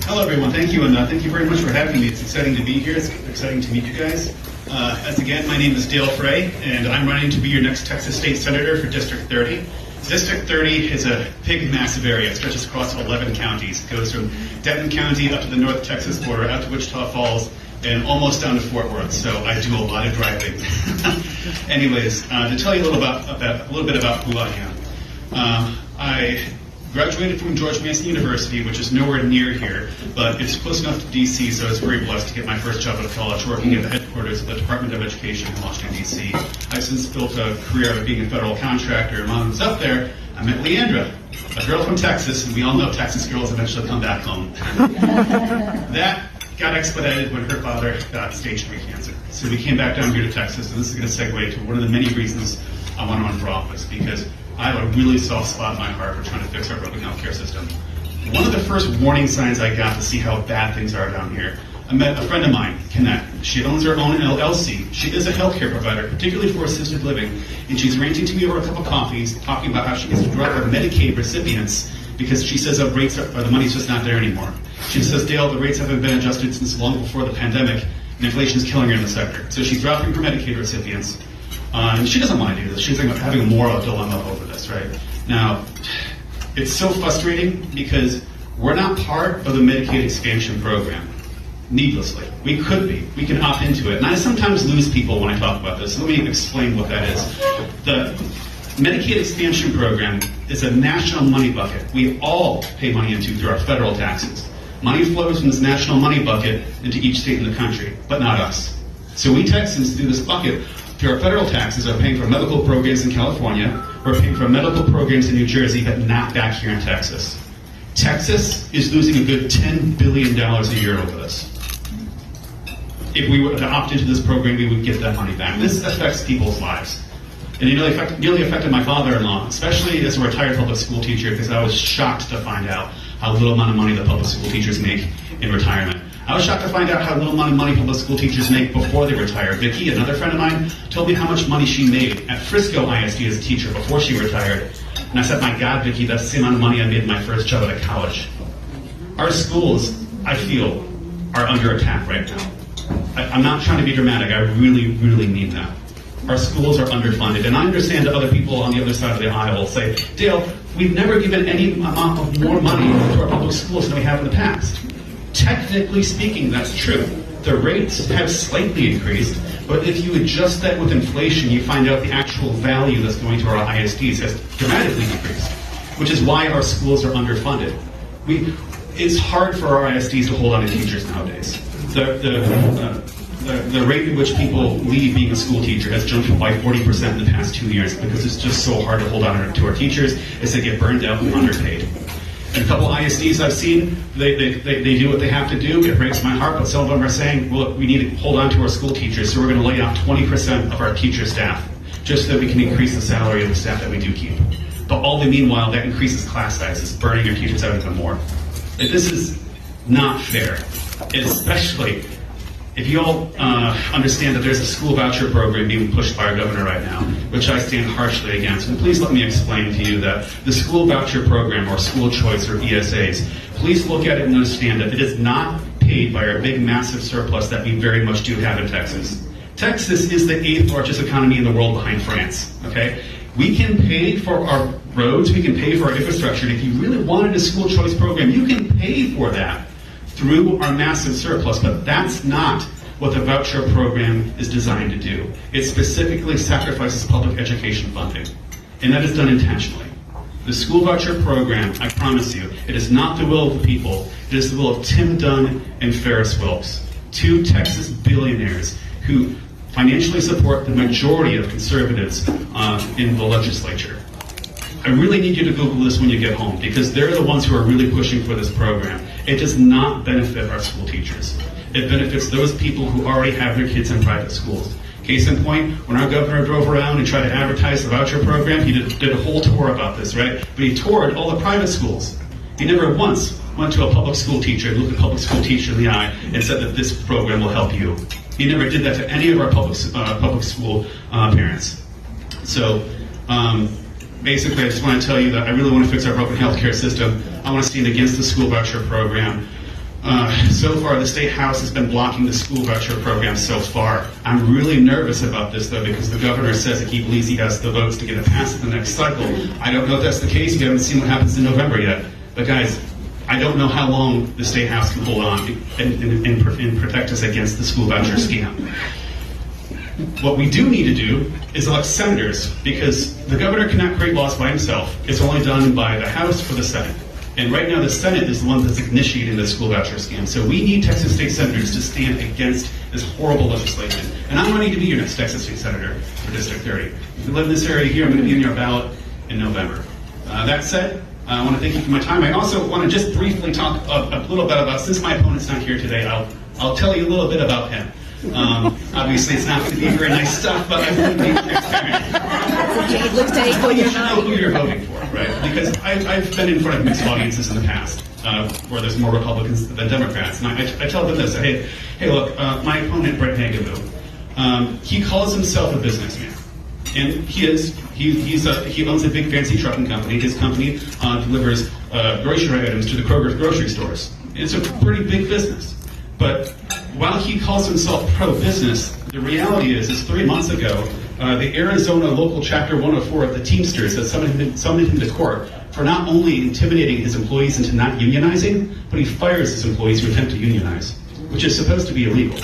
Hello, everyone. Thank you, and thank you very much for having me. It's exciting to be here. It's exciting to meet you guys. As again, my name is Dale Frey, and I'm running to be your next Texas State Senator for District 30. District 30 is a big, massive area. It stretches across 11 counties. It goes from Denton County up to the North Texas border, out to Wichita Falls, and almost down to Fort Worth. So I do a lot of driving. Anyways, to tell you a little bit about who I am. I graduated from George Mason University, which is nowhere near here, but it's close enough to D.C., so I was very blessed to get my first job out of college working at the headquarters of the Department of Education in Washington, D.C. I've since built a career of being a federal contractor, and while I was up there, I met Leandra, a girl from Texas, and we all know Texas girls eventually come back home. That got expedited when her father got stage 3 cancer. So we came back down here to Texas, and this is going to segue to one of the many reasons I want to run for office, because I have a really soft spot in my heart for trying to fix our broken healthcare system. One of the first warning signs I got to see how bad things are down here, I met a friend of mine, Kenneth. She owns her own LLC. She is a healthcare provider, particularly for assisted living, and she's ranting to me over a cup of coffees, talking about how she gets to drug her Medicaid recipients because she says the money's just not there anymore. She says, Dale, the rates haven't been adjusted since long before the pandemic, and inflation is killing her in the sector. So she's dropping her Medicaid recipients. And she doesn't want to do this. She's having a moral dilemma over this, right? Now, it's so frustrating because we're not part of the Medicaid expansion program, needlessly. We could be. We can opt into it. And I sometimes lose people when I talk about this. Let me explain what that is. The Medicaid expansion program is a national money bucket we all pay money into through our federal taxes. Money flows from this national money bucket into each state in the country, but not us. So we Texans, through this bucket, through our federal taxes, are paying for medical programs in California, we're paying for medical programs in New Jersey, but not back here in Texas. Texas is losing a good $10 billion a year over this. If we were to opt into this program, we would get that money back. This affects people's lives. And it nearly affected my father-in-law, especially as a retired public school teacher, because I was shocked to find out how little amount of money the public school teachers make in retirement. I was shocked to find out how little amount of money public school teachers make before they retire. Vicki, another friend of mine, told me how much money she made at Frisco ISD as a teacher before she retired. And I said, my God, Vicki, that's the same amount of money I made in my first job out of college. Our schools, I feel, are under attack right now. I'm not trying to be dramatic. I really, really mean that. Our schools are underfunded. And I understand that other people on the other side of the aisle say, Dale, we've never given any amount of more money to our public schools than we have in the past. Technically speaking, that's true. The rates have slightly increased, but if you adjust that with inflation, you find out the actual value that's going to our ISDs has dramatically decreased, which is why our schools are underfunded. It's hard for our ISDs to hold on to teachers nowadays. The rate at which people leave being a school teacher has jumped by 40% in the past 2 years because it's just so hard to hold on to our teachers as they get burned out and underpaid. And a couple ISDs I've seen, they do what they have to do. It breaks my heart, but some of them are saying, well, we need to hold on to our school teachers, so we're going to lay off 20% of our teacher staff just so that we can increase the salary of the staff that we do keep. But all the meanwhile, that increases class sizes, burning our teachers out even more. And this is not fair, especially if you all understand that there's a school voucher program being pushed by our governor right now, which I stand harshly against. And please let me explain to you that the school voucher program, or school choice, or ESAs, please look at it and understand that it is not paid by our big, massive surplus that we very much do have in Texas. Texas is the 8th largest economy in the world behind France, okay? We can pay for our roads, we can pay for our infrastructure, and if you really wanted a school choice program, you can pay for that through our massive surplus, but that's not what the voucher program is designed to do. It specifically sacrifices public education funding, and that is done intentionally. The school voucher program, I promise you, it is not the will of the people, it is the will of Tim Dunn and Ferris Wilks, 2 Texas billionaires who financially support the majority of conservatives in the legislature. I really need you to Google this when you get home, because they're the ones who are really pushing for this program. It does not benefit our school teachers. It benefits those people who already have their kids in private schools. Case in point, when our governor drove around and tried to advertise the voucher program, he did a whole tour about this, right? But he toured all the private schools. He never once went to a public school teacher and looked a public school teacher in the eye and said that this program will help you. He never did that to any of our public school parents. So, basically, I just want to tell you that I really want to fix our broken healthcare system. I want to stand against the school voucher program. So far, the State House has been blocking the school voucher program so far. I'm really nervous about this, though, because the governor says that he believes he has the votes to get it passed in the next cycle. I don't know if that's the case. We haven't seen what happens in November yet. But guys, I don't know how long the State House can hold on and protect us against the school voucher scam. What we do need to do is elect senators, because the governor cannot create laws by himself. It's only done by the House or the Senate. And right now, the Senate is the one that's initiating the school voucher scam. So we need Texas State senators to stand against this horrible legislation. And I'm running to be your next Texas State senator for District 30. If you live in this area here, I'm going to be in your ballot in November. That said, I want to thank you for my time. I also want to just briefly talk a little bit about, since my opponent's not here today, I'll tell you a little bit about him. Obviously, it's not going to be very nice stuff, but I want to be transparent. Looks like You should know who you're voting for, right? Because I've been in front of mixed audiences in the past, where there's more Republicans than Democrats, and I tell them this: hey, look, my opponent Brett Hageville, he calls himself a businessman, and he is. He owns a big fancy trucking company. His company delivers grocery items to the Kroger's grocery stores. It's a pretty big business, but while he calls himself pro-business, the reality is 3 months ago, the Arizona local chapter 104 of the Teamsters has summoned him to court for not only intimidating his employees into not unionizing, but he fires his employees who attempt to unionize, which is supposed to be illegal.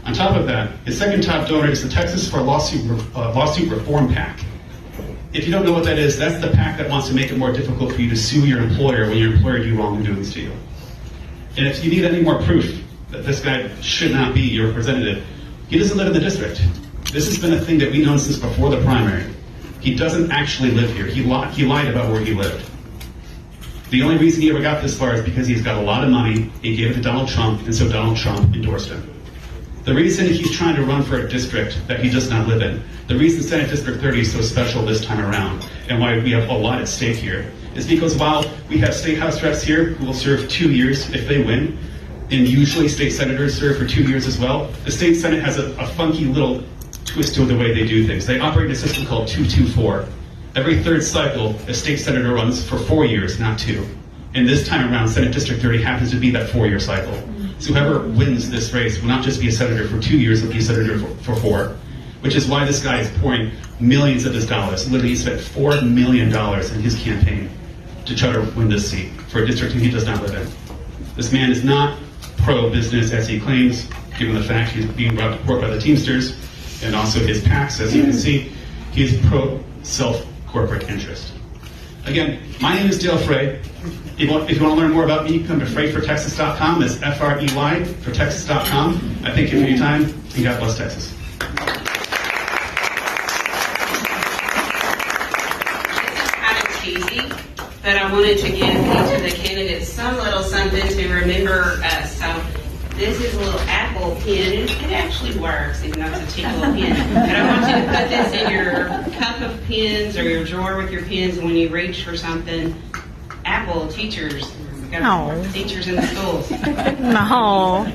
On top of that, his second top donor is the Texas for Lawsuit Reform PAC. If you don't know what that is, that's the PAC that wants to make it more difficult for you to sue your employer when your employer do wrongdoings to you. And if you need any more proof that this guy should not be your representative, he doesn't live in the district. This has been a thing that we've known since before the primary. He doesn't actually live here. He lied about where he lived. The only reason he ever got this far is because he's got a lot of money, he gave it to Donald Trump, and so Donald Trump endorsed him. The reason he's trying to run for a district that he does not live in, the reason Senate District 30 is so special this time around, and why we have a lot at stake here, is because while we have state house reps here who will serve 2 years if they win, and usually state senators serve for 2 years as well, the state Senate has a funky little twist to the way they do things. They operate a system called 2-2-4. Every third cycle, a state senator runs for 4 years, not 2. And this time around, Senate District 30 happens to be that 4-year cycle. So whoever wins this race will not just be a senator for 2 years, he'll be a senator for 4. Which is why this guy is pouring millions of his dollars. Literally, he spent $4 million in his campaign to try to win this seat for a district he does not live in. This man is not pro-business as he claims, given the fact he's being brought to court by the Teamsters, and also his PACs, as you can see. He is pro-self-corporate interest. Again, my name is Dale Frey. If you want to learn more about me, come to freyfortexas.com. That's F-R-E-Y for Texas.com. I thank you for your time, and God bless Texas. Cheesy, but I wanted to give each of the candidates some little something to remember us. So this is a little Apple pen, and it actually works, even though it's a cheap little pen. But I want you to put this in your cup of pens or your drawer with your pens, and when you reach for something, Apple teachers, teachers in the schools. No.